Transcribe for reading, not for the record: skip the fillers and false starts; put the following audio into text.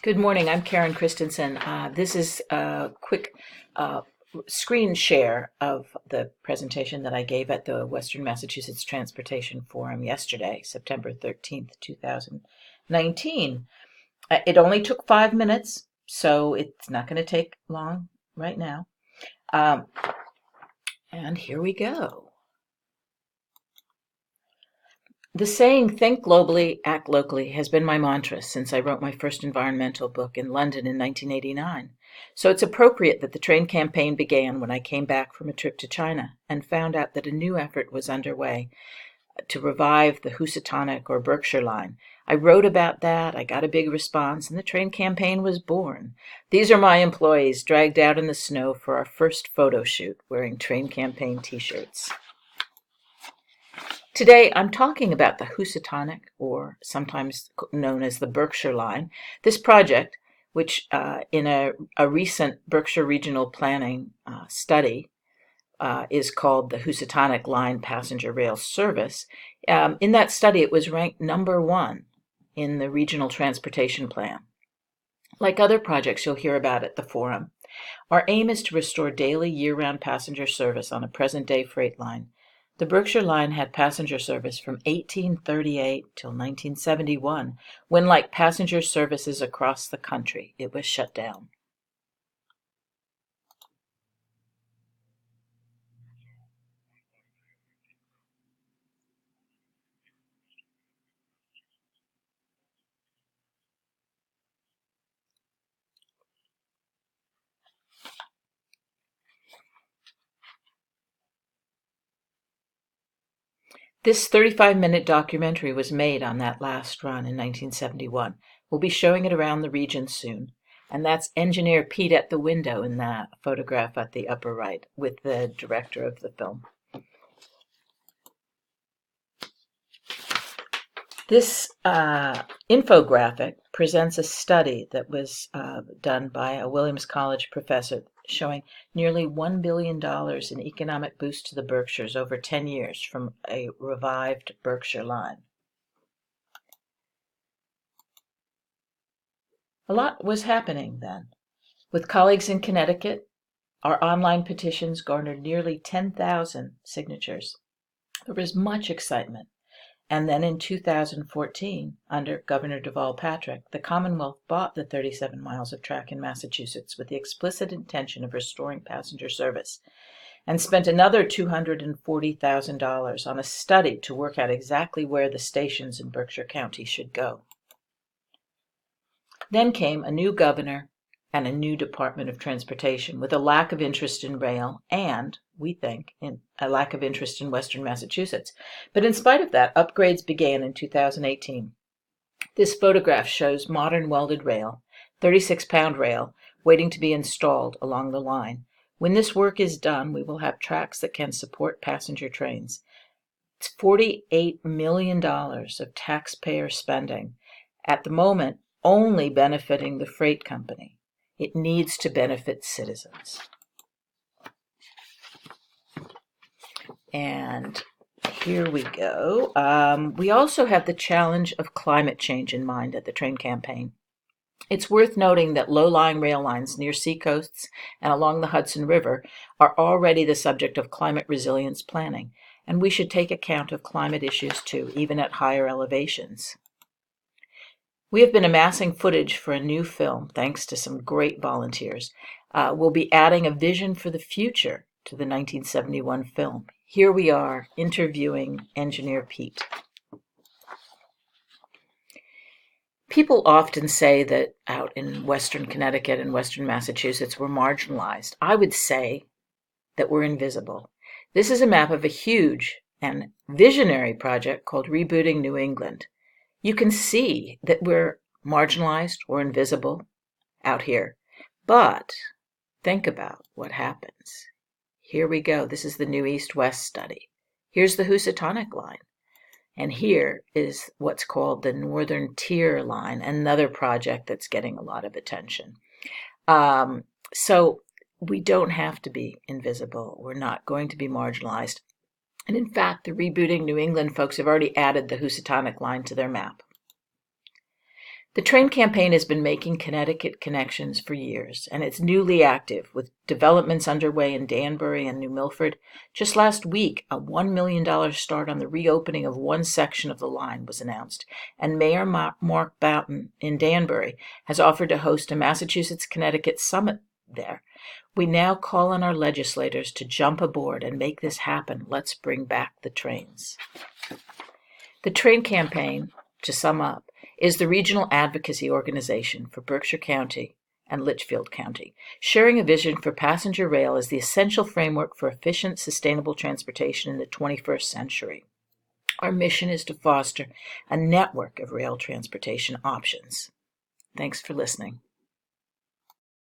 Good morning. I'm Karen Christensen. This is a quick screen share of the presentation that I gave at the Western Massachusetts Transportation Forum yesterday, September 13th, 2019. It only took 5 minutes, so it's not going to take long right now. And here we go. The saying, think globally, act locally, has been my mantra since I wrote my first environmental book in London in 1989. So it's appropriate that the train campaign began when I came back from a trip to China and found out that a new effort was underway to revive the Housatonic or Berkshire Line. I wrote about that, I got a big response, and the train campaign was born. These are my employees dragged out in the snow for our first photo shoot wearing train campaign t-shirts. Today, I'm talking about the Housatonic, or sometimes known as the Berkshire Line. This project, which in a recent Berkshire Regional Planning study is called the Housatonic Line Passenger Rail Service. In that study, it was ranked number 1 in the Regional Transportation Plan. Like other projects you'll hear about at the forum, our aim is to restore daily year-round passenger service on a present-day freight line. The Berkshire Line had passenger service from 1838 till 1971, when, like passenger services across the country, it was shut down. This 35-minute documentary was made on that last run in 1971. We'll be showing it around the region soon. And that's Engineer Pete at the window in that photograph at the upper right with the director of the film. This infographic presents a study that was done by a Williams College professor showing nearly $1 billion in economic boost to the Berkshires over 10 years from a revived Berkshire Line. A lot was happening then. With colleagues in Connecticut, our online petitions garnered nearly 10,000 signatures. There was much excitement. And then in 2014, under Governor Deval Patrick, the Commonwealth bought the 37 miles of track in Massachusetts with the explicit intention of restoring passenger service, and spent another $240,000 on a study to work out exactly where the stations in Berkshire County should go. Then came a new governor and a new Department of Transportation with a lack of interest in rail and, we think, in a lack of interest in Western Massachusetts. But in spite of that, upgrades began in 2018. This photograph shows modern welded rail, 36-pound rail, waiting to be installed along the line. When this work is done, we will have tracks that can support passenger trains. It's $48 million of taxpayer spending, at the moment only benefiting the freight company. It needs to benefit citizens. And here we go. We also have the challenge of climate change in mind at the train campaign. It's worth noting that low-lying rail lines near seacoasts and along the Hudson River are already the subject of climate resilience planning, and we should take account of climate issues too, even at higher elevations. We have been amassing footage for a new film, thanks to some great volunteers. We'll be adding a vision for the future to the 1971 film. Here we are, interviewing Engineer Pete. People often say that out in Western Connecticut and Western Massachusetts we're marginalized. I would say that we're invisible. This is a map of a huge and visionary project called Rebooting New England. You can see that we're marginalized or invisible out here. But think about what happens. Here we go. This is the new East-West study. Here's the Housatonic line. And here is what's called the Northern Tier line, another project that's getting a lot of attention. So we don't have to be invisible. We're not going to be marginalized. And in fact, the Rebooting New England folks have already added the Housatonic line to their map. The train campaign has been making Connecticut connections for years, and it's newly active, with developments underway in Danbury and New Milford. Just last week, a $1 million start on the reopening of one section of the line was announced, and Mayor Mark Boughton in Danbury has offered to host a Massachusetts-Connecticut summit there. We now call on our legislators to jump aboard and make this happen. Let's bring back the trains. The train campaign, to sum up, is the regional advocacy organization for Berkshire County and Litchfield County. Sharing a vision for passenger rail is the essential framework for efficient, sustainable transportation in the 21st century. Our mission is to foster a network of rail transportation options. Thanks for listening.